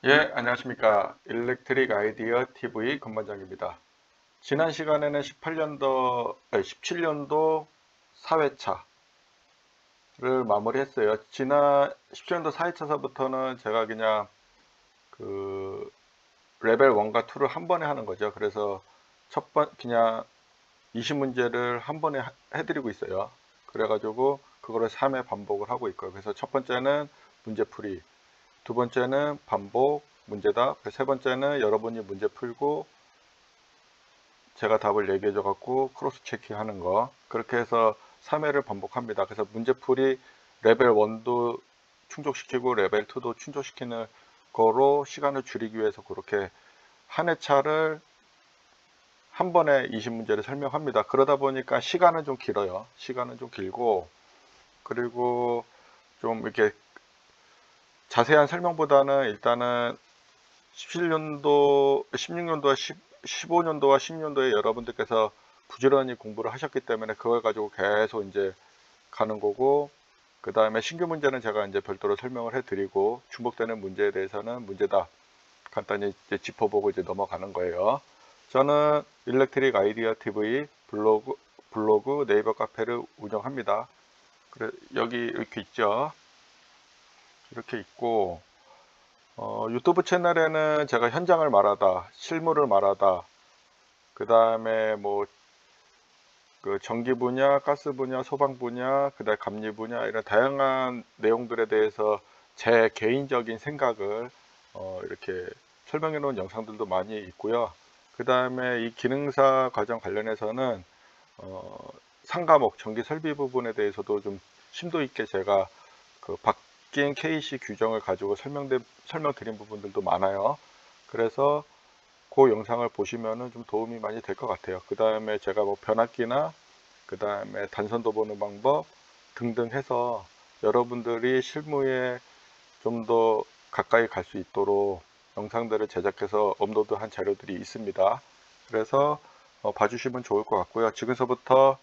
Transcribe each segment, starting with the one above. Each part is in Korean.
예, 안녕하십니까. 일렉트릭 아이디어 TV 건반장입니다. 지난 시간에는 17년도 4회차를 마무리했어요. 지난 17년도 4회차서부터는 제가 그냥 그 레벨 1과 2를 한 번에 하는 거죠. 그래서 그냥 20문제를 한 번에 해드리고 있어요. 그래가지고 그거를 3회 반복을 하고 있고요. 그래서 첫 번째는 문제풀이, 두 번째는 반복, 문제답, 세 번째는 여러분이 문제 풀고 제가 답을 얘기해 줘 갖고 크로스 체킹 하는 거, 그렇게 해서 3회를 반복합니다. 그래서 문제풀이 레벨 1도 충족시키고 레벨 2도 충족시키는 거로 시간을 줄이기 위해서 그렇게 한 회차를 한 번에 20문제를 설명합니다. 그러다 보니까 시간은 좀 길어요. 시간은 좀 길고, 그리고 좀 이렇게 자세한 설명보다는 일단은 17년도, 16년도와 15년도와 16년도에 여러분들께서 부지런히 공부를 하셨기 때문에 그걸 가지고 계속 이제 가는 거고, 그 다음에 신규 문제는 제가 이제 별도로 설명을 해드리고, 중복되는 문제에 대해서는 문제다 간단히 이제 짚어보고 이제 넘어가는 거예요. 저는 일렉트릭 아이디어 TV 블로그 네이버 카페를 운영합니다. 그래, 여기 이렇게 있죠. 이렇게 있고, 유튜브 채널에는 제가 현장을 말하다, 실물을 말하다, 그 다음에 뭐 그 전기 분야, 가스 분야, 소방 분야, 그다음 감리 분야 이런 다양한 내용들에 대해서 제 개인적인 생각을 이렇게 설명해 놓은 영상들도 많이 있고요. 그 다음에 이 기능사 과정 관련해서는 상과목 전기 설비 부분에 대해서도 좀 심도 있게 제가 그 바뀐 KC 규정을 가지고 설명드린 부분들도 많아요. 그래서 그 영상을 보시면은 좀 도움이 많이 될 것 같아요. 그 다음에 제가 뭐 변압기나 그 다음에 단선도 보는 방법 등등 해서 여러분들이 실무에 좀 더 가까이 갈 수 있도록 영상들을 제작해서 업로드한 자료들이 있습니다. 그래서 봐주시면 좋을 것 같고요. 지금서부터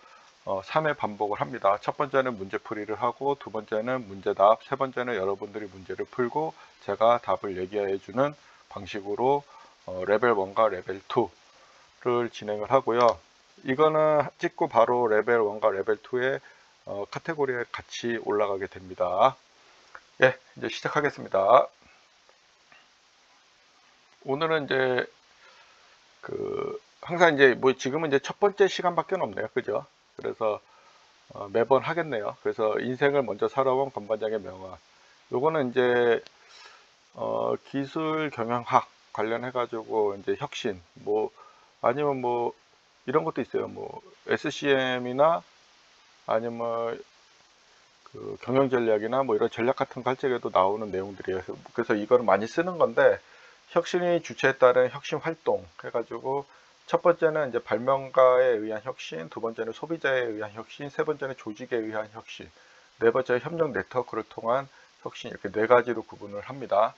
3회 반복을 합니다. 첫 번째는 문제풀이를 하고, 두 번째는 문제답, 세 번째는 여러분들이 문제를 풀고 제가 답을 얘기해 주는 방식으로 레벨 1과 레벨 2를 진행을 하고요. 이거는 찍고 바로 레벨 1과 레벨 2의 카테고리에 같이 올라가게 됩니다. 예, 이제 시작하겠습니다. 오늘은 이제 항상 이제 뭐 지금은 이제 첫 번째 시간밖에 없네요. 그죠? 그래서 매번 하겠네요. 그래서 인생을 먼저 살아온 건반장의 명언. 요거는 이제 기술 경영학 관련해 가지고 이제 혁신 뭐 아니면 뭐 이런 것도 있어요. 뭐 SCM이나 아니면 그 경영 전략이나 뭐 이런 전략 같은 거 할 적에도 나오는 내용들이에요. 그래서 이거를 많이 쓰는 건데, 혁신이 주체에 따른 혁신 활동 해가지고 첫 번째는 이제 발명가에 의한 혁신, 두 번째는 소비자에 의한 혁신, 세 번째는 조직에 의한 혁신, 네 번째는 협력 네트워크를 통한 혁신, 이렇게 네 가지로 구분을 합니다.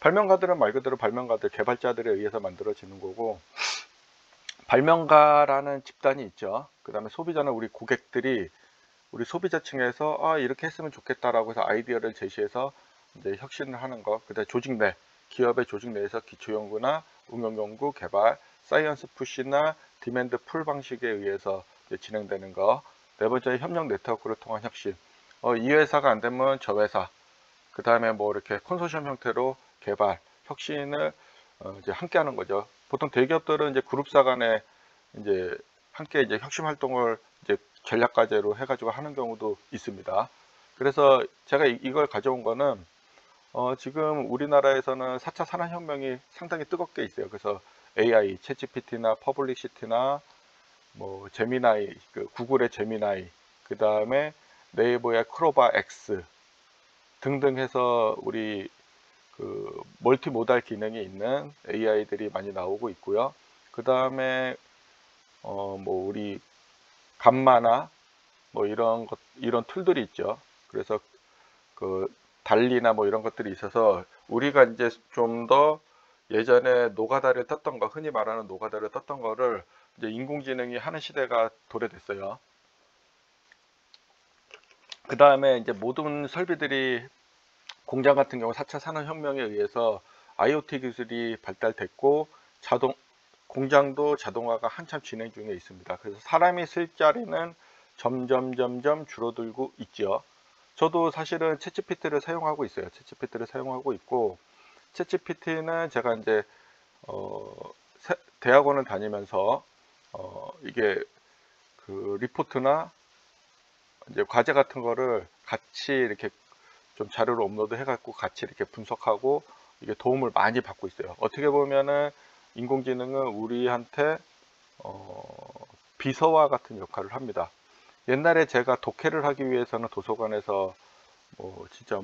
발명가들은 말 그대로 발명가들, 개발자들에 의해서 만들어지는 거고, 발명가라는 집단이 있죠. 그 다음에 소비자는 우리 소비자층에서 이렇게 했으면 좋겠다라고 해서 아이디어를 제시해서 이제 혁신을 하는 거. 그다음에 조직 내, 기업의 조직 내에서 기초 연구나 응용 연구, 개발, 사이언스 푸시나 디맨드 풀 방식에 의해서 진행되는 거. 네 번째 협력 네트워크를 통한 혁신. 이 회사가 안 되면 저 회사. 그다음에 뭐 이렇게 컨소시엄 형태로 개발, 혁신을 이제 함께 하는 거죠. 보통 대기업들은 이제 그룹사 간에 이제 함께 이제 혁신 활동을 이제 전략 과제로 해가지고 하는 경우도 있습니다. 그래서 제가 이걸 가져온 거는 지금 우리나라에서는 4차 산업혁명이 상당히 뜨겁게 있어요. 그래서 AI, 챗GPT나 퍼블릭시티나 뭐 제미나이, 그 구글의 제미나이, 그 다음에 네이버의 크로바 X 등등 해서 우리 그 멀티모달 기능이 있는 AI들이 많이 나오고 있고요. 그 다음에 뭐 우리 감마나 뭐 이런 툴들이 있죠. 그래서 그 달리나 뭐 이런 것들이 있어서 우리가 이제 좀 더 예전에 노가다를 떴던 거, 흔히 말하는 노가다를 떴던 거를 이제 인공지능이 하는 시대가 도래됐어요. 그 다음에 이제 모든 설비들이 공장 같은 경우 4차 산업혁명에 의해서 IoT 기술이 발달됐고 공장도 자동화가 한참 진행 중에 있습니다. 그래서 사람이 쓸 자리는 점점 줄어들고 있죠. 저도 사실은 챗GPT를 사용하고 있어요. 챗GPT를 사용하고 있고, 챗GPT는 제가 이제 대학원을 다니면서 이게 그 리포트나 이제 과제 같은 거를 같이 이렇게 좀 자료를 업로드 해갖고 같이 이렇게 분석하고 이게 도움을 많이 받고 있어요. 어떻게 보면은 인공지능은 우리한테 비서와 같은 역할을 합니다. 옛날에 제가 독해를 하기 위해서는 도서관에서 진짜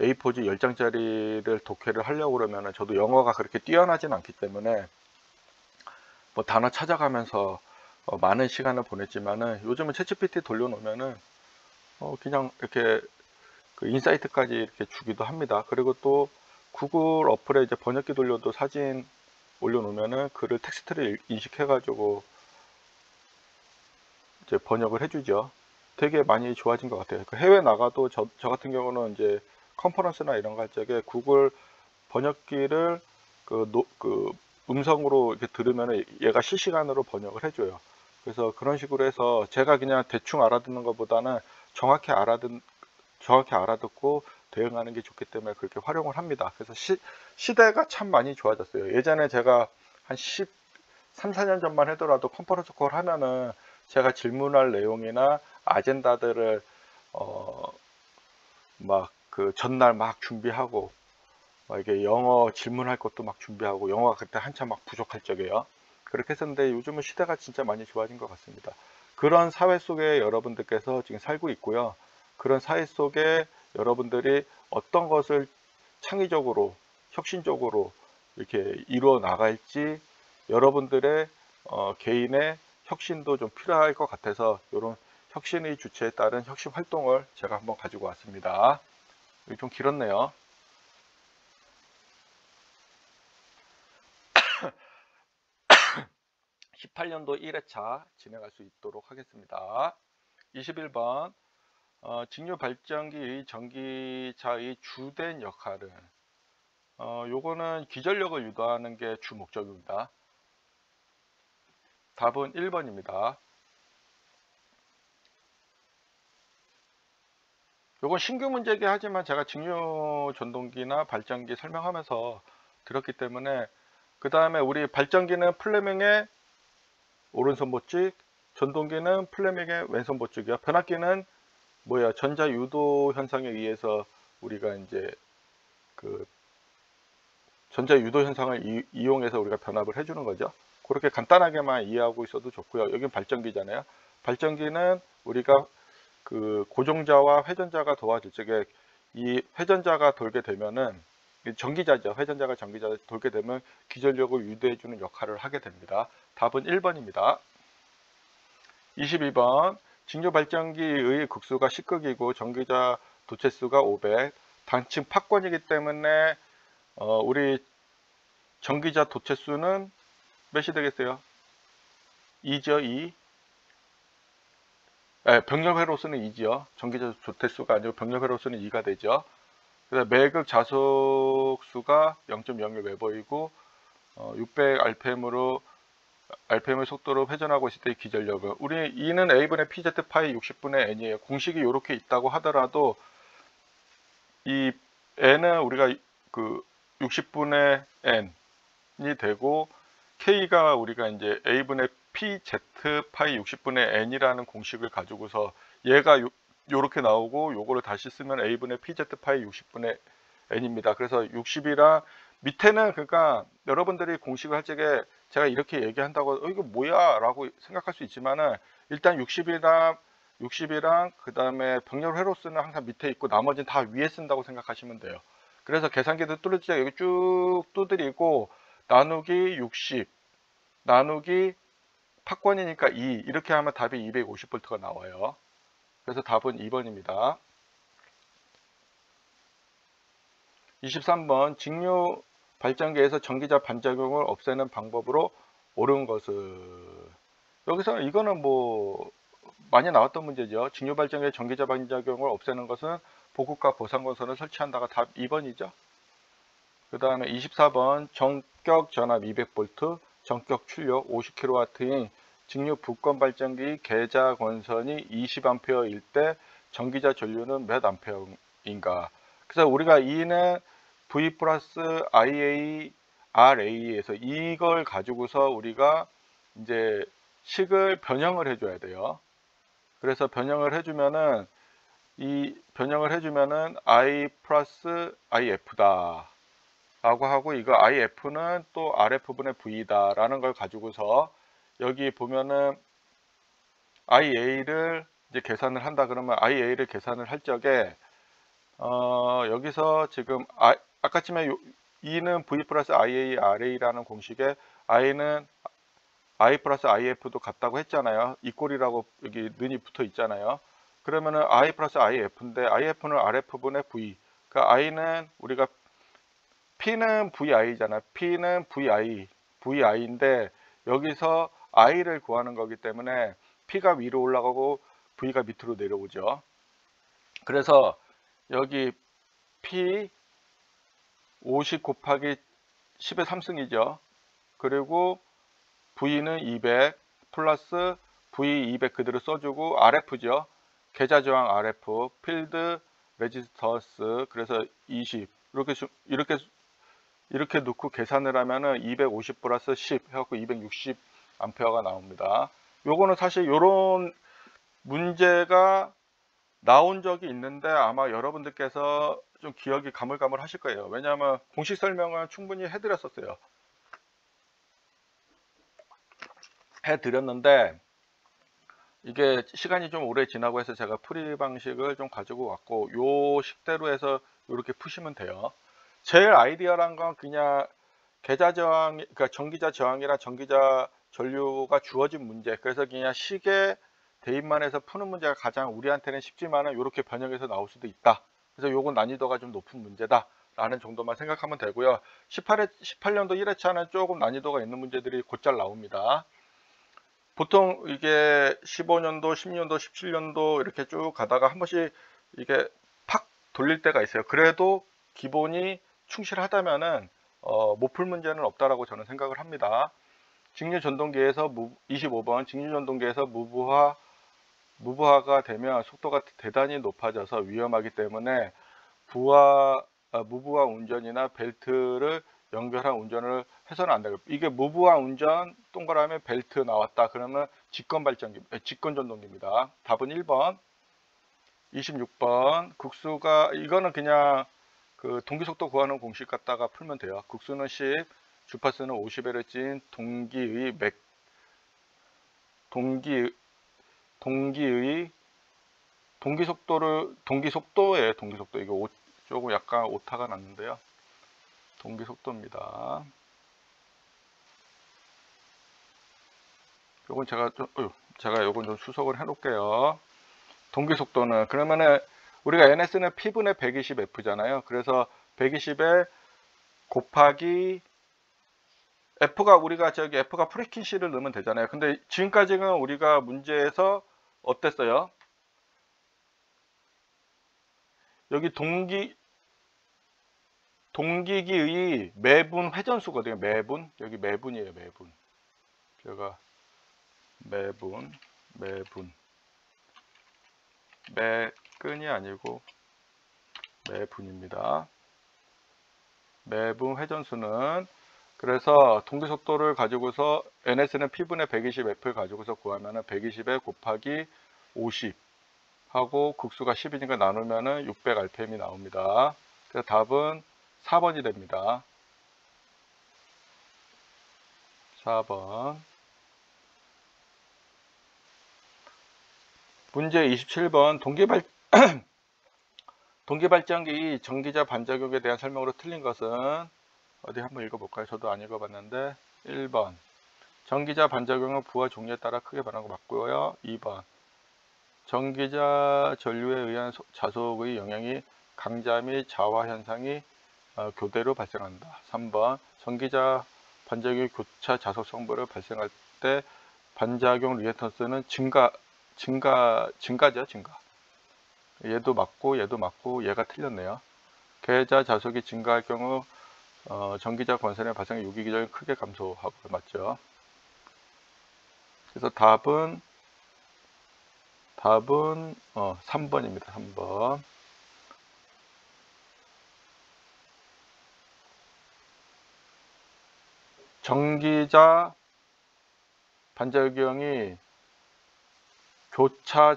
A4지 10장짜리를 독해를 하려고 그러면은 저도 영어가 그렇게 뛰어나진 않기 때문에 단어 찾아가면서 많은 시간을 보냈지만은 요즘은 챗GPT 돌려놓으면은 그냥 이렇게 그 인사이트까지 이렇게 주기도 합니다. 그리고 또 구글 어플에 이제 번역기 돌려도 사진 올려놓으면은 글을 텍스트를 인식해 가지고 이제 번역을 해주죠. 되게 많이 좋아진 것 같아요. 해외 나가도 저 같은 경우는 이제 컨퍼런스나 이런 거 할 적에 구글 번역기를 그 음성으로 이렇게 들으면 얘가 실시간으로 번역을 해줘요. 그래서 그런 식으로 해서 제가 그냥 대충 알아듣는 것보다는 정확히 알아듣고 대응하는 게 좋기 때문에 그렇게 활용을 합니다. 그래서 시대가 참 많이 좋아졌어요. 예전에 제가 한 3, 4년 전만 하더라도 컨퍼런스 콜 하면은 제가 질문할 내용이나 아젠다들을 막 그 전날 막 준비하고 막 이게 영어 질문할 것도 막 준비하고 영어가 그때 한참 막 부족할 적이에요. 그렇게 했었는데 요즘은 시대가 진짜 많이 좋아진 것 같습니다. 그런 사회 속에 여러분들께서 지금 살고 있고요. 그런 사회 속에 여러분들이 어떤 것을 창의적으로 혁신적으로 이렇게 이루어 나갈지 여러분들의 개인의 혁신도 좀 필요할 것 같아서 이런 혁신의 주체에 따른 혁신 활동을 제가 한번 가지고 왔습니다. 이게 좀 길었네요. 18년도 1회차 진행할 수 있도록 하겠습니다. 21번 직류 발전기의 전기차의 주된 역할은 요거는 기전력을 유도하는 게 주 목적입니다. 답은 1번입니다. 요건 신규 문제이긴 하지만 제가 직류 전동기나 발전기 설명하면서 들었기 때문에 그 다음에 우리 발전기는 플레밍의 오른손 보직, 전동기는 플레밍의 왼손 보직이요. 변압기는 전자 유도 현상에 의해서 우리가 이제 그 전자 유도 현상을 이용해서 우리가 변압을 해주는 거죠. 그렇게 간단하게만 이해하고 있어도 좋고요. 여긴 발전기잖아요. 발전기는 우리가 그 고정자와 회전자가 도와줄 적에 이 회전자가 돌게 되면은 전기자죠. 회전자가 전기자가 돌게 되면 기전력을 유도해주는 역할을 하게 됩니다. 답은 1번입니다. 22번 직류 발전기의 극수가 10극이고 전기자 도체수가 500, 단층 팍권이기 때문에 우리 전기자 도체수는 몇이 되겠어요? 2죠, 2. 병렬회로수는 2죠. 전기자 도체수가 아니고 병렬회로수는 2가 되죠. 그래서 매극 자속수가 0.01웨버이고 600rpm으로 RPM의 속도로 회전하고 있을 때의 기전력은 우리 E는 A분의 PZ 파이 60분의 N이에요. 공식이 이렇게 있다고 하더라도 이 N은 우리가 그 60분의 N이 되고 K가 우리가 이제 A분의 PZ 파이 60분의 N이라는 공식을 가지고서 얘가 요렇게 나오고 요거를 다시 쓰면 A분의 PZ 파이 60분의 N입니다. 그래서 60이랑 밑에는 그러니까 여러분들이 공식을 할 적에 제가 이렇게 얘기한다고 이거 뭐야 라고 생각할 수 있지만은 일단 60이랑 그 다음에 병렬 회로수는 항상 밑에 있고 나머지는 다 위에 쓴다고 생각하시면 돼요. 그래서 계산기도 뚫을 때 여기 쭉 두드리고 나누기 60 나누기 팍권이니까 2 이렇게 하면 답이 250V가 나와요. 그래서 답은 2번입니다. 23번 직류 발전기에서 전기자 반작용을 없애는 방법으로 옳은 것은 여기서 이거는 많이 나왔던 문제죠. 직류 발전기의 전기자 반작용을 없애는 것은 보급과 보상건선을 설치한다가 답 2번이죠. 그 다음에 24번 전격 전압 200V, 전격 출력 50kW인 직류 부권 발전기 계좌 권선이 20A일 때 전기자 전류는 몇 A인가? 그래서 우리가 E는 V 플러스 IA RA에서 이걸 가지고서 우리가 이제 식을 변형을 해줘야 돼요. 그래서 변형을 해주면은 I 플러스 IF다 라고 하고, 이거 IF는 또 RF분의 V다 라는 걸 가지고서 여기 보면은 IA를 이제 계산을 한다 그러면 IA를 계산을 할 적에 여기서 지금 아까쯤에 E는 V 플러스 IA RA라는 공식에 I는 I 플러스 IF도 같다고 했잖아요. 이꼴이라고 여기 는이 붙어 있잖아요. 그러면은 I 플러스 IF인데 IF는 RF분의 V. 그러니까 I는 우리가 P는 VI잖아. P는 VI인데 여기서 I를 구하는 거기 때문에 P가 위로 올라가고 V가 밑으로 내려오죠. 그래서 여기 P 50 곱하기 10의 3승이죠. 그리고 V는 200 플러스 V 200 그대로 써주고 RF죠. 계좌 저항 RF, 필드 레지스턴스 그래서 20 이렇게 놓고 계산을 하면은 250 플러스 10 해갖고 260 암페어가 나옵니다. 요거는 사실 요런 문제가 나온 적이 있는데 아마 여러분들께서 좀 기억이 가물가물 하실 거예요. 왜냐하면 공식 설명을 충분히 해드렸는데 이게 시간이 좀 오래 지나고 해서 제가 풀이 방식을 좀 가지고 왔고, 요 식대로 해서 이렇게 푸시면 돼요. 제일 아이디어란 건 그냥 계좌 저항, 그러니까 전기자 저항이랑 전기자 전류가 주어진 문제. 그래서 그냥 식에 대입만 해서 푸는 문제가 가장 우리한테는 쉽지만은 이렇게 변형해서 나올 수도 있다. 그래서 요건 난이도가 좀 높은 문제다 라는 정도만 생각하면 되고요. 18년도 1회차는 조금 난이도가 있는 문제들이 곧잘 나옵니다. 보통 이게 15년도, 16년도, 17년도 이렇게 쭉 가다가 한 번씩 이게 팍 돌릴 때가 있어요. 그래도 기본이 충실하다면은 못 풀 문제는 없다라고 저는 생각을 합니다. 직류 전동기에서 25번 직류 전동기에서 무부하가 되면 속도가 대단히 높아져서 위험하기 때문에 무부하 운전이나 벨트를 연결한 운전을 해서는 안 되고, 이게 무부하 운전 동그라미 벨트 나왔다 그러면 직권 전동기입니다. 답은 1번. 26번 국수가, 이거는 그냥 그 동기속도 구하는 공식 갖다가 풀면 돼요. 국수는 10, 주파수는 50Hz인 동기속도예요. 동기속도. 이거 조금 약간 오타가 났는데요. 동기속도입니다. 요건 제가 요건 좀 수석을 해 놓을게요. 동기속도는 그러면은 우리가 NS는 P분의 120F잖아요. 그래서 120에 곱하기 F가 F가 프리퀸시를 넣으면 되잖아요. 근데 지금까지는 우리가 문제에서 어땠어요? 여기 동기기의 매분 회전수거든요. 여기 매분이에요. 매분. 제가 매분. 매끈이 아니고 매분입니다. 매분 회전수는, 그래서 동기속도를 가지고서 NS는 P분의 120F를 가지고서 구하면은 120에 곱하기 50 하고 국수가 10이니까 나누면은 600rpm이 나옵니다. 그래서 답은 4번이 됩니다. 4번. 문제 27번 동기발전기 전기자 반작용에 대한 설명으로 틀린 것은, 어디 한번 읽어볼까요? 저도 안 읽어봤는데. 1번 전기자 반작용은 부하 종류에 따라 크게 변하는 거 맞고요. 2번 전기자 전류에 의한 자속의 영향이 강자 및 자화 현상이 교대로 발생한다. 3번 전기자 반작용의 교차 자속 성분을 발생할 때 반작용 리액턴스는 증가죠. 얘도 맞고 얘가 틀렸네요. 계좌 자속이 증가할 경우 전기자 권선의 발생 유기기전이 크게 감소하고 맞죠. 그래서 답은 3번입니다. 3번. 전기자 반작용이 교차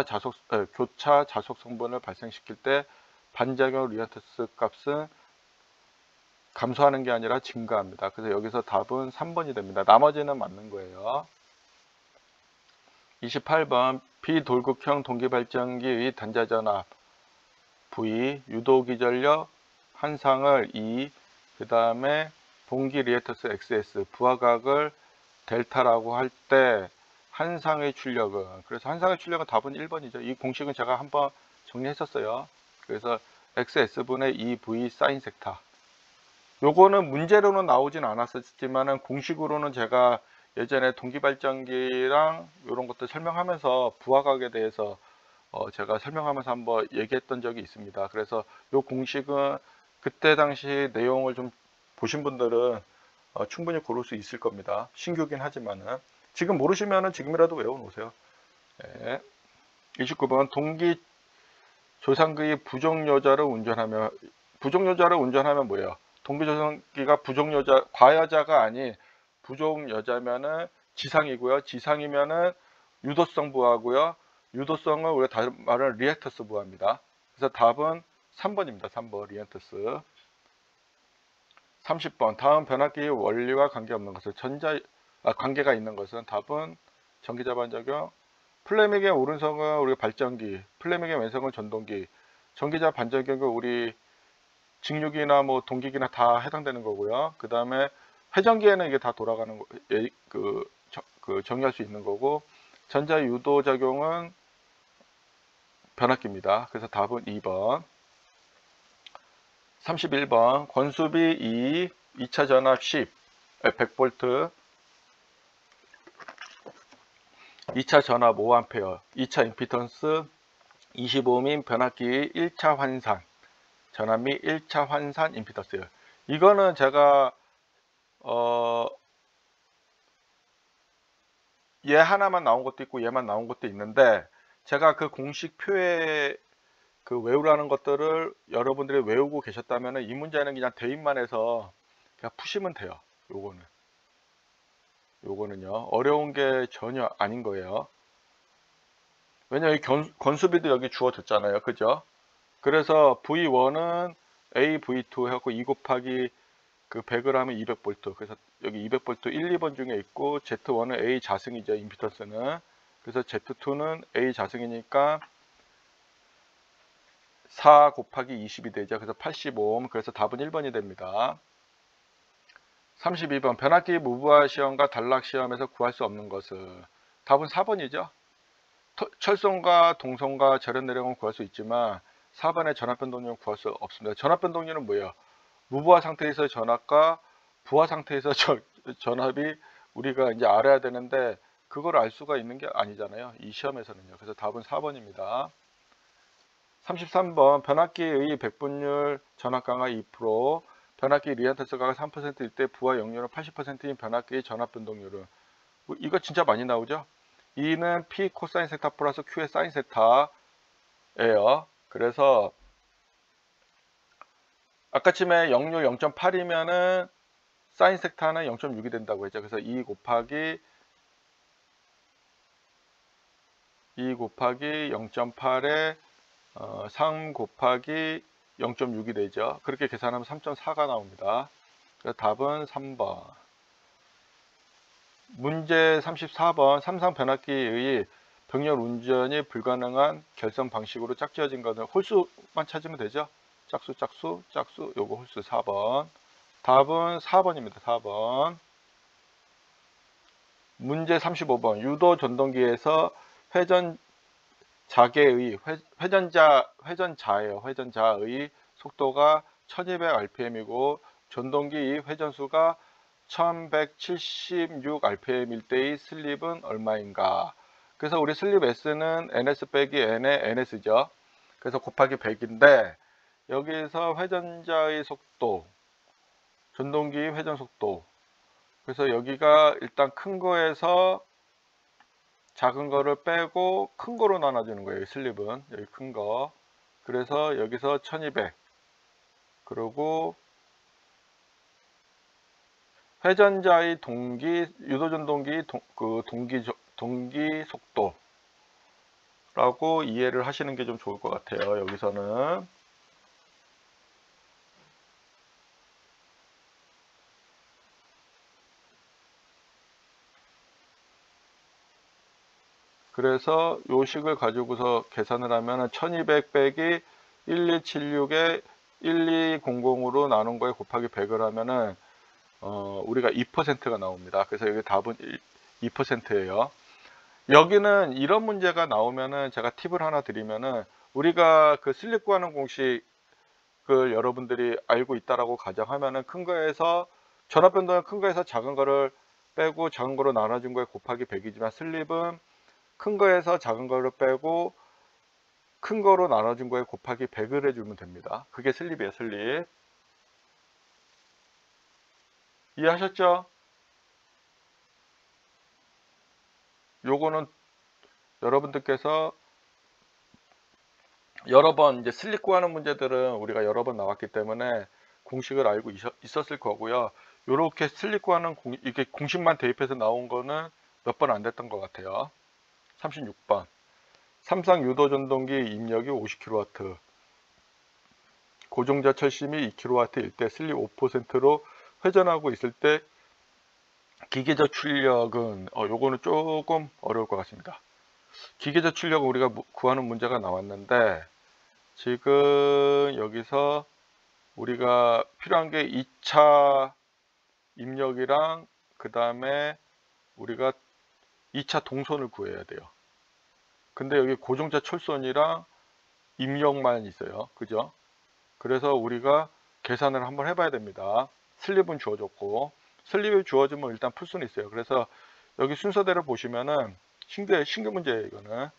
자속 성분을 발생시킬 때 반작용 리액턴스 값은 감소하는 게 아니라 증가합니다. 그래서 여기서 답은 3번이 됩니다. 나머지는 맞는 거예요. 28번 비돌극형 동기발전기의 단자전압 V, 유도기전력 한상을 E, 그 다음에 동기 리액턴스 XS, 부하각을 델타라고 할 때 한상의 출력은, 그래서 한상의 출력은 답은 1번이죠. 이 공식은 제가 한번 정리했었어요. 그래서 XS분의 2V 사인 섹타. 요거는 문제로는 나오진 않았었지만은 공식으로는 제가 예전에 동기발전기랑 이런 것들 설명하면서 부하각에 대해서 제가 설명하면서 한번 얘기했던 적이 있습니다. 그래서 요 공식은 그때 당시 내용을 좀 보신 분들은 충분히 고를 수 있을 겁니다. 신규긴 하지만은 지금 모르시면은 지금이라도 외워놓으세요. 네. 29번 동기 조상기의 부정여자를 운전하면 뭐예요? 동기조상기가 부정여자, 과여자가 아닌 부정여자면은 지상이고요. 지상이면은 유도성 부하고요. 유도성은 우리가 다른 말은 리액턴스 부하입니다. 그래서 답은 3번입니다. 3번 리액턴스. 30번 다음 변압기의 원리와 관계없는 것은 관계가 있는 것은 답은 전기자 반작용. 플래밍의 오른성은 우리 발전기, 플래밍의 왼성은 전동기. 전기자 반작용은 우리 직류기나 뭐 동기기나 다 해당되는 거고요. 그 다음에 회전기에는 이게 다 돌아가는 거, 정의할 수 있는 거고, 전자 유도 작용은 변압기입니다. 그래서 답은 2번. 31번 권수비 2, 2차 전압 10, 100V, 2차 전압 5A, 2차 임피던스 25민 변압기 1차 환산, 전압 및 1차 환산 임피던스예요. 이거는 제가 얘 하나만 나온 것도 있고 얘만 나온 것도 있는데 제가 그 공식 표에 그 외우라는 것들을 여러분들이 외우고 계셨다면 이 문제는 그냥 대입만 해서 그냥 푸시면 돼요. 요거는요 어려운 게 전혀 아닌 거예요. 왜냐면 권수비도 여기 주어졌잖아요. 그죠? 그래서 V1은 AV2 해갖고 2 곱하기 그 100을 하면 200V. 그래서 여기 200V 1, 2번 중에 있고 Z1은 A 자승이죠. 임피던스는. 그래서 Z2는 A 자승이니까 4 곱하기 20이 되죠. 그래서 85. 그래서 답은 1번이 됩니다. 32번 변압기 무부하 시험과 단락 시험에서 구할 수 없는 것은 답은 4번이죠. 철송과 동송과 절연 내력은 구할 수 있지만 4번의 전압변동률은 구할 수 없습니다. 전압변동률은 뭐예요? 무부하 상태에서 전압과 부하 상태에서 전압이 우리가 이제 알아야 되는데 그걸 알 수가 있는 게 아니잖아요. 이 시험에서는요. 그래서 답은 4번입니다. 33번 변압기의 백분율 전압 강하 2%, 변압기 리액턴스 강하 3%일 때 부하 역률은 80%인 변압기의 전압 변동률은 이거 진짜 많이 나오죠. 2는 P 코사인 세타 플러스 Q의 사인 세타예요. 그래서 아까쯤에 역률 0.8이면은 사인 세타는 0.6이 된다고 했죠. 그래서 2 곱하기 0.8에 3 곱하기 0.6이 되죠. 그렇게 계산하면 3.4가 나옵니다. 그래서 답은 3번. 문제 34번 삼상 변압기의 병렬 운전이 불가능한 결선 방식으로 짝지어진 것은 홀수만 찾으면 되죠. 짝수 요거 홀수 4번. 답은 4번입니다. 4번. 문제 35번 유도 전동기에서 회전자의 속도가 1200rpm이고 전동기의 회전수가 1176rpm일 때의 슬립은 얼마인가? 그래서 우리 슬립 S는 ns 빼기 n의 ns죠. 그래서 곱하기 100인데 여기서 회전자의 속도, 전동기 회전 속도. 그래서 여기가 일단 큰 거에서 작은 거를 빼고 큰 거로 나눠주는 거예요. 슬립은 여기 큰 거. 그래서 여기서 1200. 그리고 회전자의 동기, 유도전동기 동기 속도라고 이해를 하시는 게 좀 좋을 것 같아요. 여기서는. 그래서 요 식을 가지고서 계산을 하면 1200 빼기 1276에 1200으로 나눈 거에 곱하기 100을 하면은 우리가 2%가 나옵니다. 그래서 여기 답은 2%예요. 여기는 이런 문제가 나오면은 제가 팁을 하나 드리면은 우리가 그 슬립 구하는 공식을 여러분들이 알고 있다라고 가정하면은 큰 거에서 전압 변동은 큰 거에서 작은 거를 빼고 작은 거로 나눠준 거에 곱하기 100이지만 슬립은 큰 거에서 작은 거를 빼고 큰 거로 나눠준 거에 곱하기 100을 해주면 됩니다. 그게 슬립이에요, 슬립. 이해하셨죠? 요거는 여러분들께서 여러 번 이제 슬립 구하는 문제들은 우리가 여러 번 나왔기 때문에 공식을 알고 있었을 거고요. 요렇게 슬립 구하는 이게 공식만 대입해서 나온 거는 몇 번 안 됐던 것 같아요. 36번. 삼성 유도 전동기 입력이 50kW, 고정자 철심이 2kW일 때 슬립 5%로 회전하고 있을 때 기계적 출력은 요거는 조금 어려울 것 같습니다. 기계적 출력은 우리가 구하는 문제가 나왔는데 지금 여기서 우리가 필요한 게 2차 입력이랑 그 다음에 우리가 2차 동선을 구해야 돼요. 근데 여기 고정자 철선이랑 입력만 있어요. 그죠? 그래서 우리가 계산을 한번 해봐야 됩니다. 슬립은 주어졌고, 슬립이 주어지면 일단 풀 수는 있어요. 그래서 여기 순서대로 보시면은 신규 문제예요. 이거는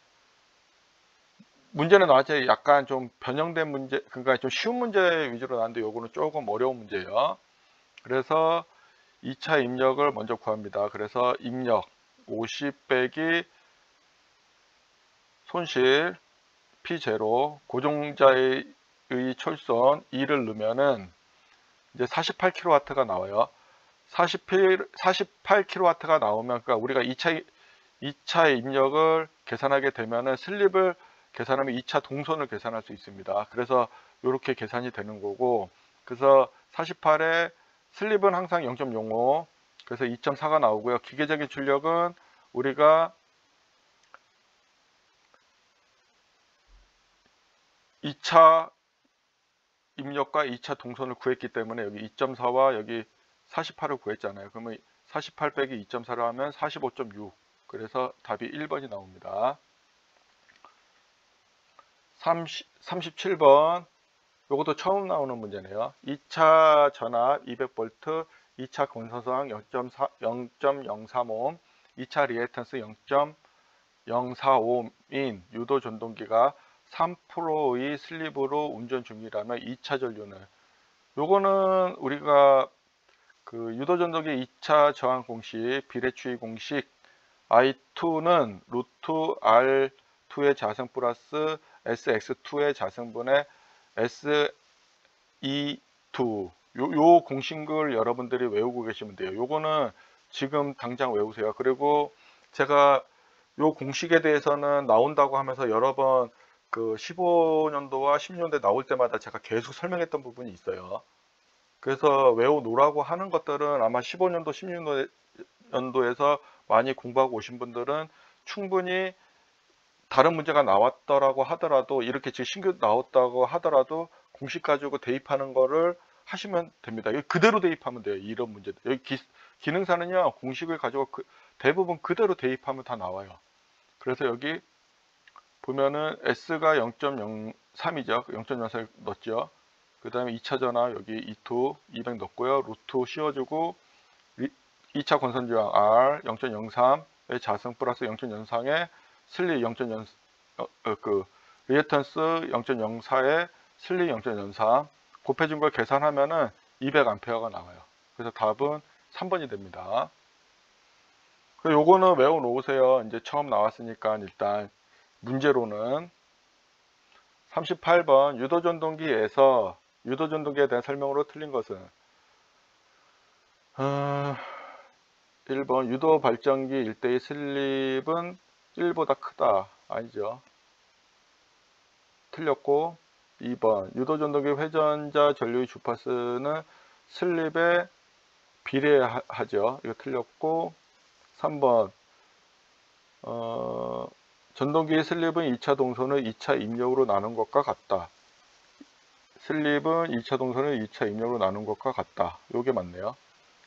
문제는 나왔지 약간 좀 변형된 문제, 그러니까 좀 쉬운 문제 위주로 나왔는데 요거는 조금 어려운 문제예요. 그래서 2차 입력을 먼저 구합니다. 그래서 입력 50 빼기 손실 P0 고정자의 철선 2를 넣으면은 이제 48kW가 나와요. 48kW가 나오면 그러니까 우리가 2차 입력을 계산하게 되면은 슬립을 계산하면 2차 동선을 계산할 수 있습니다. 그래서 이렇게 계산이 되는 거고, 그래서 48에 슬립은 항상 0.05, 그래서 2.4가 나오고요. 기계적인 출력은 우리가 2차 입력과 2차 동선을 구했기 때문에 여기 2.4와 여기 48을 구했잖아요. 그러면 48 빼기 2.4를 하면 45.6. 그래서 답이 1번이 나옵니다. 37번. 이것도 처음 나오는 문제네요. 2차 전압 200V, 2차 건선상 0.035, 2차 리액턴스 0.045인 유도 전동기가 3%의 슬립으로 운전 중이라면 2차 전류는, 요거는 우리가 그 유도 전동기 2차 저항 공식, 비례추이 공식 I2는 루트 R2의 자승 플러스 SX2의 자승분의 SE2 요 공식을 여러분들이 외우고 계시면 돼요. 요거는 지금 당장 외우세요. 그리고 제가 요 공식에 대해서는 나온다고 하면서 여러 번 그 15년도와 16년도에 나올 때마다 제가 계속 설명했던 부분이 있어요. 그래서 외워놓으라고 하는 것들은 아마 15년도, 16년도에서 많이 공부하고 오신 분들은 충분히 다른 문제가 나왔더라고 하더라도, 이렇게 지금 신규 나왔다고 하더라도 공식 가지고 대입하는 거를 하시면 됩니다. 여기 그대로 대입하면 돼요. 이런 문제들. 여기 기능사는요, 공식을 가지고 대부분 그대로 대입하면 다 나와요. 그래서 여기 보면은 S가 0.03이죠. 0.03 넣었죠. 그 다음에 2차 전압 여기 E2 200 넣고요. 루트 씌워주고 2차 권선지항 R 0.03의 자승 플러스 0.03의 슬립 0.0 리액턴스 0.04의 슬립 0.03 곱해준 걸 계산하면은 200A가 나와요. 그래서 답은 3번이 됩니다. 요거는 외워 놓으세요. 이제 처음 나왔으니까. 일단 문제로는 38번 유도전동기에서 유도전동기에 대한 설명으로 틀린 것은 1번 유도발전기 일대의 슬립은 1보다 크다. 아니죠. 틀렸고, 2번 유도전동기 회전자 전류의 주파수는 슬립에 비례하죠. 이거 틀렸고, 3번 전동기의 슬립은 2차 동선을 2차 입력으로 나눈 것과 같다. 슬립은 2차 동선을 2차 입력으로 나눈 것과 같다. 요게 맞네요.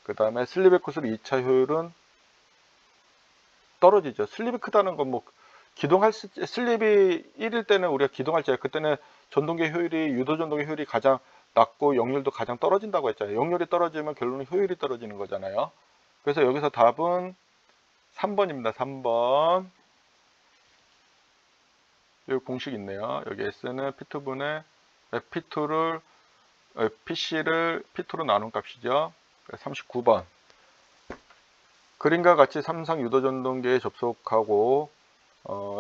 그 다음에 슬립의 코스로 2차 효율은 떨어지죠. 슬립이 크다는 건 뭐 슬립이 1일 때는 우리가 기동할 때 그때는 전동기 효율이 유도전동기 효율이 가장 낮고 역률도 가장 떨어진다고 했잖아요. 역률이 떨어지면 결론은 효율이 떨어지는 거잖아요. 그래서 여기서 답은 3번입니다. 3번. 여기 공식 있네요. 여기 S는 P2분의 P2를 PC를 P2로 나눈 값이죠. 39번. 그림과 같이 삼상 유도전동기에 접속하고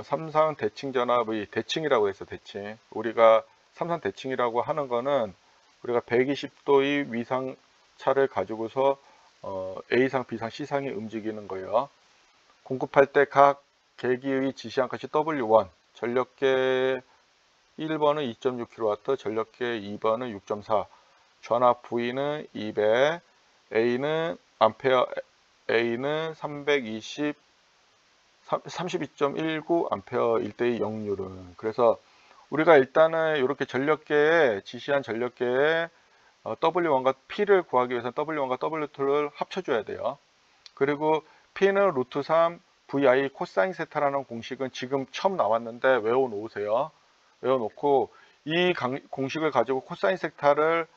삼상 대칭 전압의 대칭이라고 해서 대칭. 우리가 삼상 대칭이라고 하는 거는 우리가 120도의 위상차를 가지고서 A상, B상, C상이 움직이는 거예요. 공급할 때 각 계기의 지시한 값이 W1, 전력계 1번은 2.6kW, 전력계 2번은 6.4, 전압 V는 200, A는 암페어 A는 320, 32.19 암페어 1대2 역률은. 그래서 우리가 일단은 이렇게 전력계에 지시한 전력계에 W1과 P를 구하기 위해서 W1과 W2를 합쳐줘야 돼요. 그리고 P는 루트 3 VI 코사인 세타라는 공식은 지금 처음 나왔는데 외워 놓으세요. 외워 놓고 이 공식을 가지고 코사인 세타를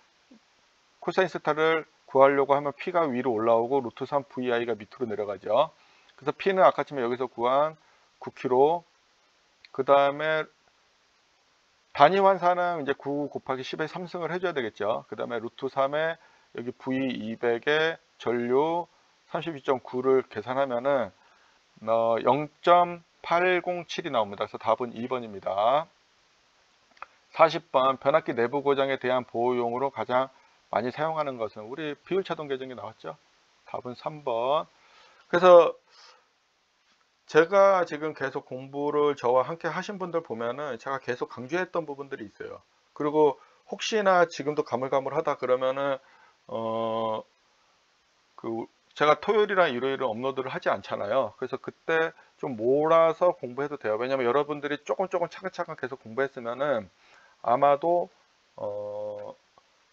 구하려고 하면 P가 위로 올라오고 루트 3 VI가 밑으로 내려가죠. 그래서 P는 아까쯤에 여기서 구한 9kg, 그 다음에 단위 환산은 이제 9 곱하기 10에 3승을 해줘야 되겠죠. 그 다음에 루트 3에 여기 V 200에 전류 32.9를 계산하면은 0.807이 나옵니다. 그래서 답은 2번입니다. 40번 변압기 내부 고장에 대한 보호용으로 가장 많이 사용하는 것은 우리 비율차동 계정이 나왔죠. 답은 3번. 그래서 제가 지금 계속 공부를 저와 함께 하신 분들 보면은 제가 계속 강조했던 부분들이 있어요. 그리고 혹시나 지금도 가물가물하다 그러면은 제가 토요일이나 일요일은 업로드를 하지 않잖아요. 그래서 그때 좀 몰아서 공부해도 돼요. 왜냐면 여러분들이 조금 차근차근 계속 공부했으면은 아마도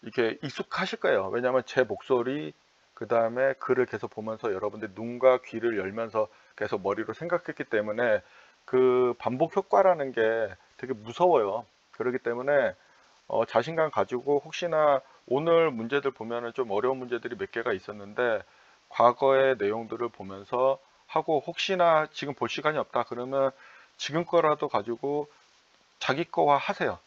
이렇게 익숙하실 거예요. 왜냐면 제 목소리 그 다음에 글을 계속 보면서 여러분들 눈과 귀를 열면서 계속 머리로 생각했기 때문에 그 반복 효과라는 게 되게 무서워요. 그렇기 때문에 자신감 가지고 혹시나 오늘 문제들 보면은 좀 어려운 문제들이 몇 개가 있었는데 과거의 내용들을 보면서 하고 혹시나 지금 볼 시간이 없다 그러면 지금 거라도 가지고 자기 거화 하세요.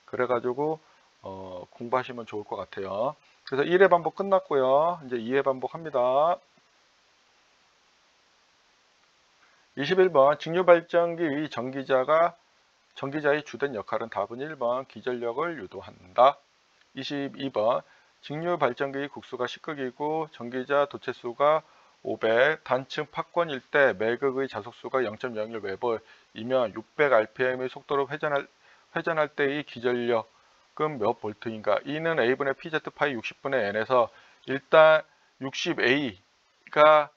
그래가지고 공부하시면 좋을 것 같아요. 그래서 1회 반복 끝났고요. 이제 2회 반복 합니다. 21번 직류발전기의 전기자의 주된 역할은 답은 1번 기전력을 유도한다. 22번 직류발전기의 국수가 식극이고 전기자 도체수가 500, 단층 팍권일 때 매극의 자속수가 0.01 웨버이면 600rpm의 속도로 회전할 때의 기전력은 몇 볼트인가? E는 A분의 PZ 파이 60분의 N에서 일단 60A가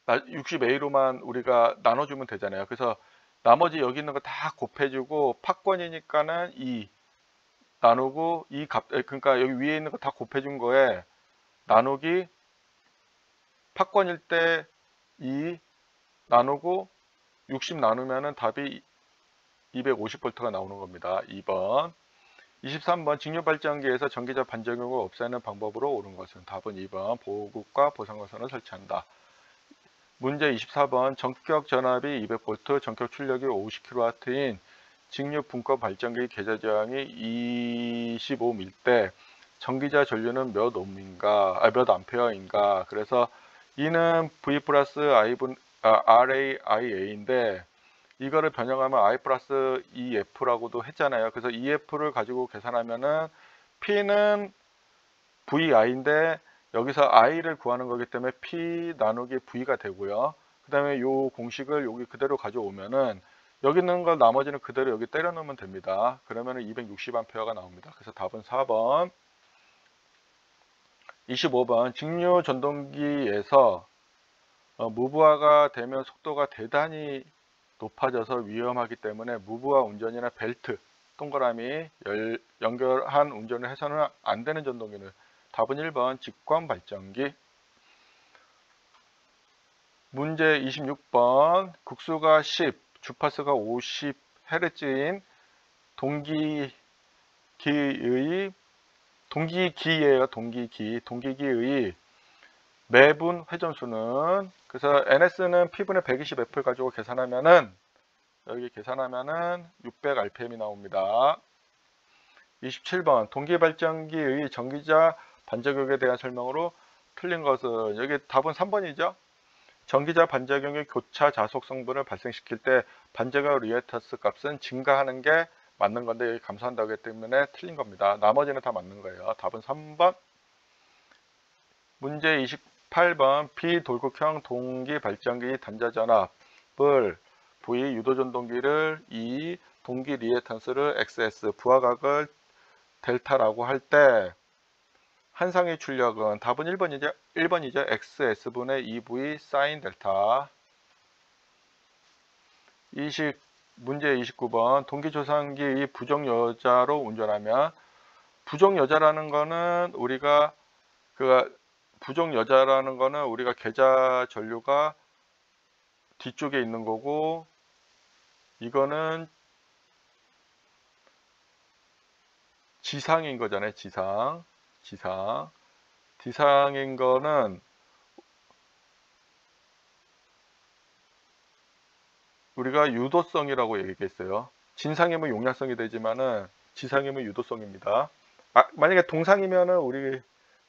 60A로만 우리가 나눠주면 되잖아요. 그래서 나머지 여기 있는 거 다 곱해주고 팍권이니까는 2 나누고 이 값, 그러니까 여기 위에 있는 거 다 곱해준 거에 나누기 팍권일 때 2 나누고 60 나누면은 답이 250V가 나오는 겁니다. 2번. 23번 직류발전기에서 전기자 반작용을 없애는 방법으로 옳은 것은 답은 2번 보호국과 보상거선을 설치한다. 문제 24번 전격 전압이 200V, 전격 출력이 50kW인 직류 분권 발전기 계좌 저항이 25일 때 전기자 전류는 몇 ohm인가, 몇 암페어인가. 그래서 E는 V 플러스 RAIA인데 이거를 변형하면 I 플러스 EF라고도 했잖아요. 그래서 EF를 가지고 계산하면은 P는 VI인데 여기서 I를 구하는 거기 때문에 P 나누기 V가 되고요. 그 다음에 요 공식을 여기 그대로 가져오면은 여기 있는 걸 나머지는 그대로 여기 때려 넣으면 됩니다. 그러면은 260A가 나옵니다. 그래서 답은 4번. 25번 직류 전동기에서 무브화가 되면 속도가 대단히 높아져서 위험하기 때문에 무브화 운전이나 벨트, 동그라미 연결한 운전을 해서는 안 되는 전동기는 답은 1번 직관 발전기. 문제 26번 국수가 10, 주파수가 50Hz인 동기기의 매분 회전수는, 그래서 NS는 P분의 120F를 가지고 계산하면은 여기 계산하면은 600rpm이 나옵니다. 27번 동기발전기의 전기자 반작용에 대한 설명으로 틀린 것은, 여기 답은 3번이죠. 전기자 반작용의 교차 자속 성분을 발생시킬 때 반작용 리액턴스 값은 증가하는 게 맞는 건데 여기 감소한다고 했기 때문에 틀린 겁니다. 나머지는 다 맞는 거예요. 답은 3번. 문제 28번 비돌극형 동기 발전기 단자 전압을 V 유도전동기를 E 동기 리액턴스를 XS 부하각을 델타라고 할 때 한상의 출력은 답은 1번이죠. XS분의 EV 사인 델타. 문제 29번 동기조상기의 부정여자로 운전하면, 부정여자라는 거는 우리가 계좌 전류가 뒤쪽에 있는 거고, 이거는 지상인 거잖아요. 지상인 거는 우리가 유도성이라고 얘기했어요. 진상이면 용량성이 되지만은 지상이면 유도성입니다. 만약에 동상이면은 우리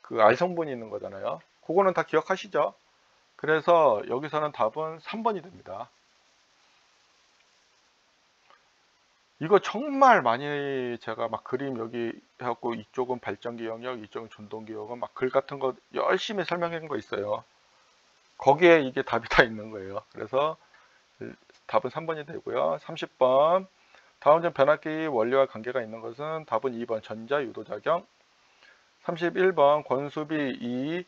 그 R성분이 있는 거잖아요. 그거는 다 기억하시죠? 그래서 여기서는 답은 3번이 됩니다. 이거 정말 많이 제가 막 그림 여기 해갖고 이쪽은 발전기 영역, 이쪽은 전동기 영역 막 글 같은 거 열심히 설명한 거 있어요. 거기에 이게 답이 다 있는 거예요. 그래서 답은 3번이 되고요. 30번 다음 점 변압기 원리와 관계가 있는 것은 답은 2번 전자 유도작용. 31번 권수비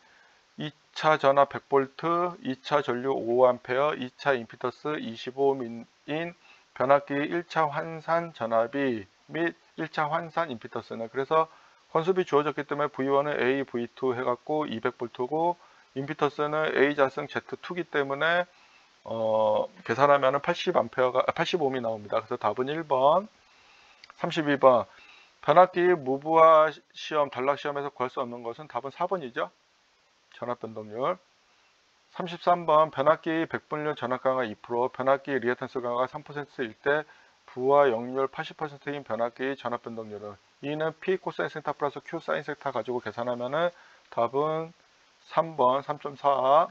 2차 전압 100V, 2차 전류 5A, 2차 임피던스 25ohm인 변압기 1차 환산 전압이 및 1차 환산 임피던스는, 그래서 권수비 주어졌기 때문에 V1은 A, V2 해갖고 200V고 임피던스는 A 자승 Z2기 때문에 계산하면 85ohm이 나옵니다. 그래서 답은 1번. 32번 변압기 무브화 시험, 단락 시험에서 구할 수 없는 것은 답은 4번이죠. 전압 변동률. 33번 변압기 백분율 전압 강화 2%, 변압기 리액턴스 강화 3%일 때 부하 역률 80%인 변압기 전압 변동률은, E는 P 코사인 세타 플러스 Q 사인 세타 가지고 계산하면은 답은 3번 3.4.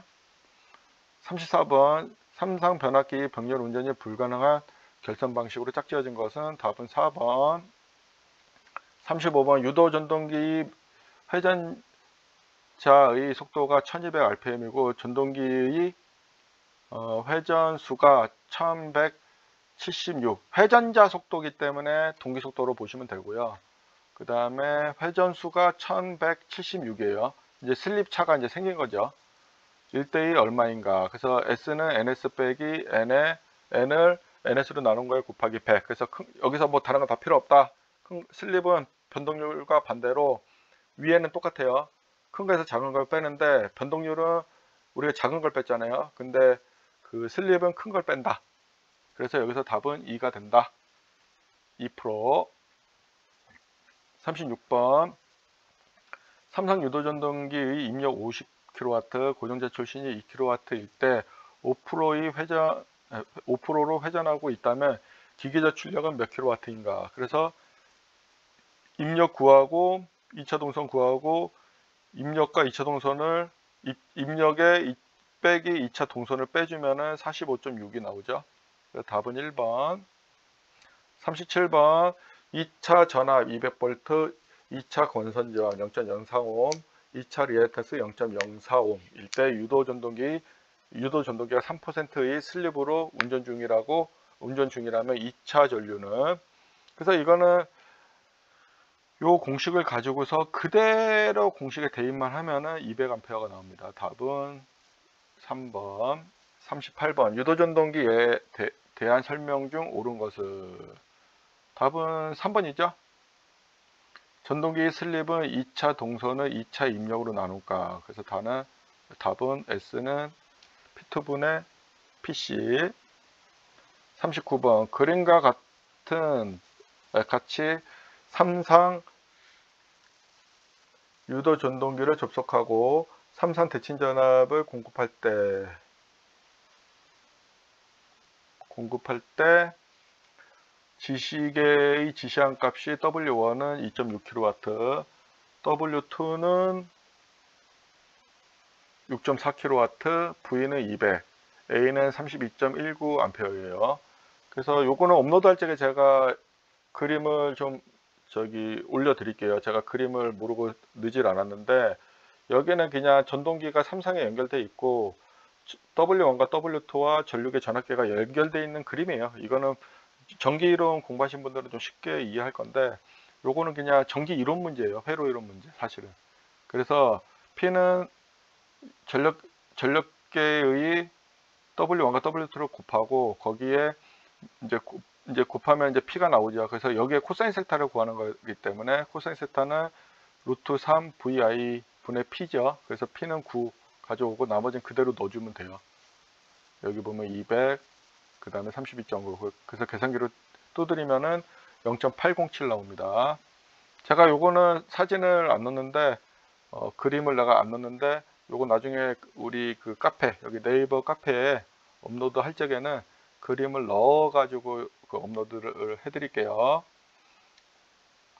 34번 삼상 변압기 병렬 운전이 불가능한 결선 방식으로 짝지어진 것은 답은 4번. 35번 유도 전동기 회전자의 속도가 1200rpm이고 전동기의 회전수가 1176, 회전자 속도기 때문에 동기 속도로 보시면 되고요. 그 다음에 회전수가 1176이에요. 이제 슬립 차가 이제 생긴 거죠. 1대1 얼마인가. 그래서 S는 NS 빼기 N을 NS로 나눈 거에 곱하기 100. 그래서 여기서 뭐 다른 거 다 필요 없다. 슬립은 변동률과 반대로 위에는 똑같아요. 큰 거에서 작은 걸 빼는데 변동률은 우리가 작은 걸 뺐잖아요. 근데 그 슬립은 큰 걸 뺀다. 그래서 여기서 답은 2가 된다. 2%. 36번 삼성 유도전동기의 입력 50kW, 고정제 출신이 2kW일 때 5%로 회전하고 있다면 기계적 출력은 몇 킬로와트인가. 그래서 입력 구하고 2차 동선 구하고 입력과 2차 동선을 입력에 빼기 2차 동선을 빼주면은 45.6이 나오죠. 그래서 답은 1번. 37번 2차 전압 200V, 2차 건선 저항 0.04옴, 2차 리액턴스 0.04옴 일 때 유도 전동기가 3%의 슬립으로 운전 중이라면 2차 전류는, 그래서 이거는 요 공식을 가지고서 그대로 공식에 대입만 하면은 200A가 나옵니다. 답은 3번. 38번 유도전동기에 대한 설명 중 옳은 것은, 답은 3번이죠. 전동기 슬립은 2차 동선을 2차 입력으로 나눌까. 그래서 답은 S는 P2분의 PC. 39번 그림과 같이 삼상 유도 전동기를 접속하고 삼산 대칭 전압을 공급할 때 지시계의 지시한 값이 W1은 2.6kW, W2는 6.4kW, V는 200, A는 32.19A예요. 그래서 요거는 업로드 할 적에 제가 그림을 좀 올려 드릴게요. 제가 그림을 모르고 넣질 않았는데, 여기는 그냥 전동기가 삼상에 연결되어 있고 W1과 W2와 전류계 전압계가 연결되어 있는 그림이에요. 이거는 전기 이론 공부하신 분들은 좀 쉽게 이해할 건데, 요거는 그냥 전기 이론 문제예요. 회로 이론 문제 사실은. 그래서 P는 전력계의 W1과 W2를 곱하고 거기에 이제 곱하면 이제 P가 나오죠. 그래서 여기에 코사인 세타를 구하는 거기 때문에 코사인 세타는 루트 3 VI 분의 P죠. 그래서 P는 9 가져오고 나머지는 그대로 넣어주면 돼요. 여기 보면 200, 그 다음에 32.9. 그래서 계산기로 두드리면은 0.807 나옵니다. 제가 요거는 사진을 안 넣는데, 그림을 내가 안 넣는데, 요거 나중에 우리 그 카페, 여기 네이버 카페에 업로드 할 적에는 그림을 넣어가지고 그 업로드를 해드릴게요.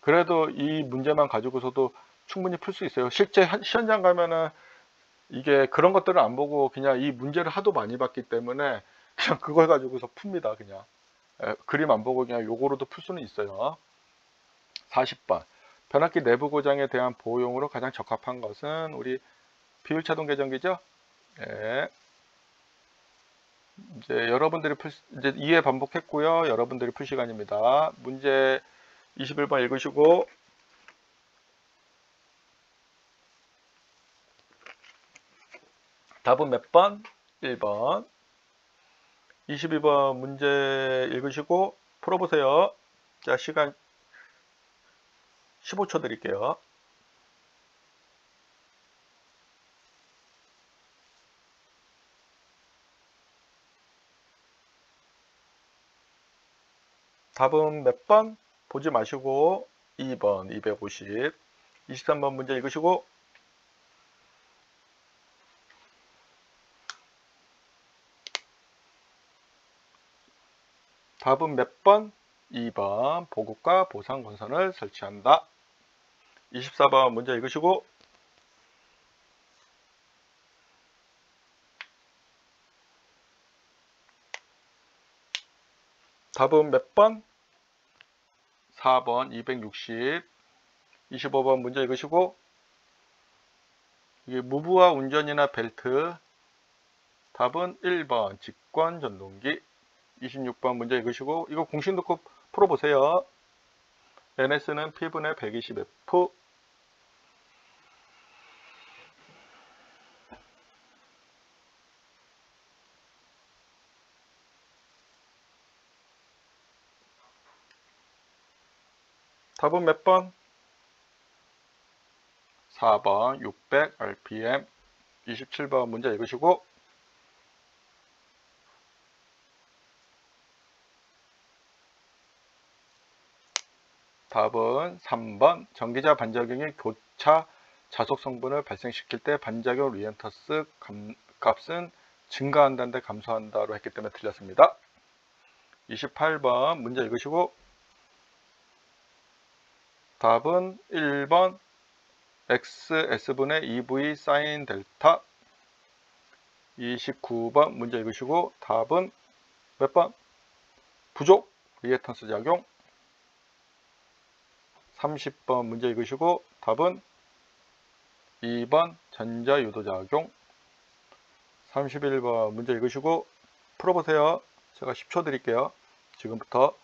그래도 이 문제만 가지고서도 충분히 풀 수 있어요. 실제 시험장 가면은 이게 그런 것들을 안 보고 그냥 이 문제를 하도 많이 봤기 때문에 그냥 그걸 가지고서 풉니다. 그냥 그림 안 보고 그냥 요거로도 풀 수는 있어요. 40번 변압기 내부 고장에 대한 보호용으로 가장 적합한 것은 우리 비율차동 계정기죠. 예. 이제 여러분들이 이제 2회 반복했고요. 여러분들이 풀 시간입니다. 문제 21번 읽으시고 답은 몇 번? 1번. 22번 문제 읽으시고 풀어보세요. 자, 시간 15초 드릴게요. 답은 몇 번? 보지 마시고 2번 250. 23번 문제 읽으시고 답은 몇 번? 2번 보급과 보상 건선을 설치한다. 24번 문제 읽으시고 답은 몇 번? 4번 260. 25번 문제 읽으시고 이게 무브와 운전이나 벨트. 답은 1번 직권 전동기. 26번 문제 읽으시고 이거 공식 넣고 풀어보세요. NS는 P분의 120F. 답은 몇 번? 4번 600 RPM. 27번 문제 읽으시고 답은 3번 전기자 반작용이 교차 자속 성분을 발생시킬 때 반작용 리엔터스 값은 증가한다는데 감소한다로 했기 때문에 틀렸습니다. 28번 문제 읽으시고 답은 1번 xs분의 2v 사인 델타. 29번 문제 읽으시고 답은 몇 번? 부족 리액턴스 작용. 30번 문제 읽으시고 답은 2번 전자유도작용. 31번 문제 읽으시고 풀어보세요. 제가 10초 드릴게요. 지금부터.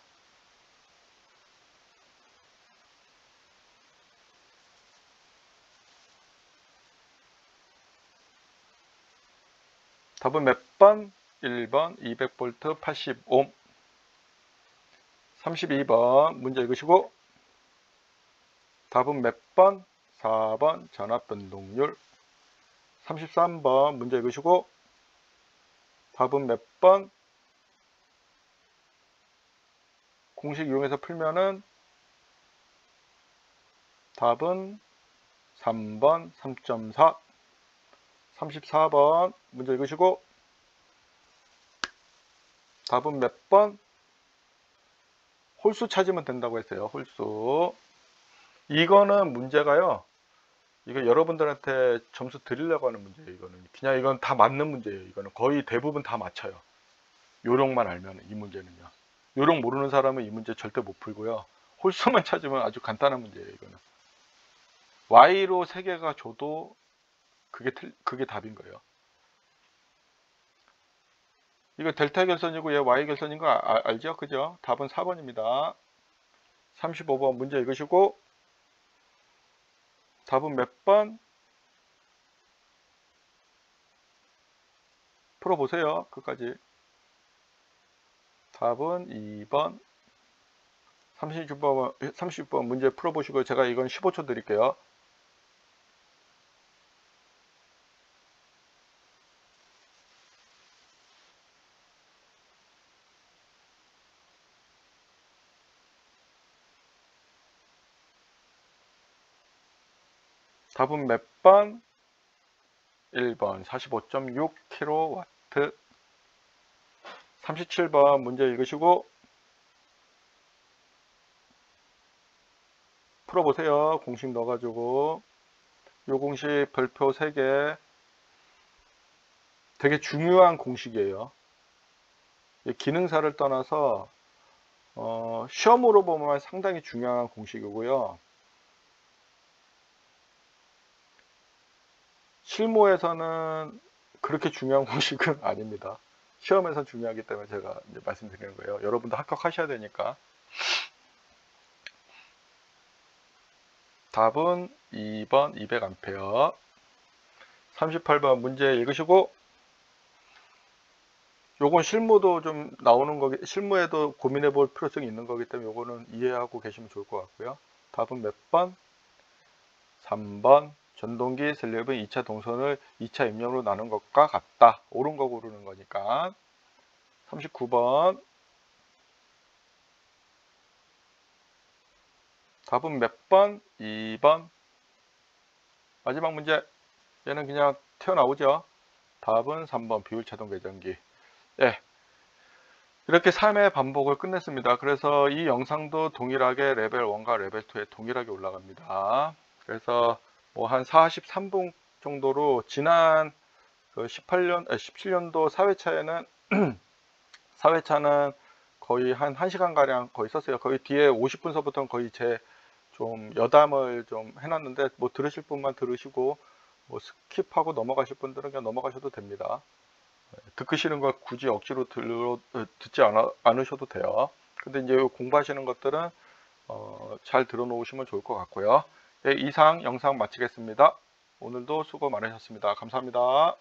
답은 몇 번? 1번 200V 80옴. 32번 문제 읽으시고 답은 몇 번? 4번 전압변동률. 33번 문제 읽으시고 답은 몇 번? 공식 이용해서 풀면은 답은 3번 3.4. 34번 문제 읽으시고 답은 몇 번? 홀수 찾으면 된다고 했어요. 홀수. 이거는 문제가요. 이거 여러분들한테 점수 드리려고 하는 문제예요. 이건 다 맞는 문제예요. 이거는 거의 대부분 다 맞춰요. 요령만 알면 이 문제는요. 요령 모르는 사람은 이 문제 절대 못 풀고요. 홀수만 찾으면 아주 간단한 문제예요. 이거는 y로 3개가 줘도 그게 답인 거예요. 이거 델타 결선이고 얘 y 결선인 거 알죠? 그죠? 답은 4번입니다. 35번 문제 읽으시고 답은 몇 번? 풀어보세요. 끝까지. 답은 2번. 36번 문제 풀어보시고 제가 이건 15초 드릴게요. 답은 몇 번? 1번 45.6kW. 37번 문제 읽으시고 풀어보세요. 공식 넣어가지고. 요 공식 별표 3개 되게 중요한 공식이에요. 기능사를 떠나서 시험으로 보면 상당히 중요한 공식이고요. 실무에서는 그렇게 중요한 공식은 아닙니다. 시험에서 중요하기 때문에 제가 이제 말씀드리는 거예요. 여러분도 합격하셔야 되니까. 답은 2번 200A. 38번 문제 읽으시고 요건 실무도 좀 나오는 거기, 실무에도 고민해 볼 필요성이 있는 거기 때문에 요거는 이해하고 계시면 좋을 것 같고요. 답은 몇 번? 3번 전동기 슬랩은 2차 동선을 2차 입력으로 나눈 것과 같다. 옳은 거 고르는 거니까. 39번 답은 몇 번? 2번. 마지막 문제. 얘는 그냥 튀어나오죠. 답은 3번 비율차동 계전기. 예. 이렇게 3회 반복을 끝냈습니다. 그래서 이 영상도 동일하게 레벨 1과 레벨 2에 동일하게 올라갑니다. 그래서 뭐 한 43분 정도로 지난 그 17년도 4회차에는 4회차는 거의 한 1시간 가량 거의 썼어요. 거의 뒤에 50분서부터는 거의 제 좀 여담을 좀 해놨는데 뭐 들으실 분만 들으시고 뭐 스킵하고 넘어가실 분들은 그냥 넘어가셔도 됩니다. 듣기 싫은 거 굳이 억지로 듣지 않으셔도 돼요. 근데 이제 공부하시는 것들은 잘 들어놓으시면 좋을 것 같고요. 네, 이상 영상 마치겠습니다. 오늘도 수고 많으셨습니다. 감사합니다.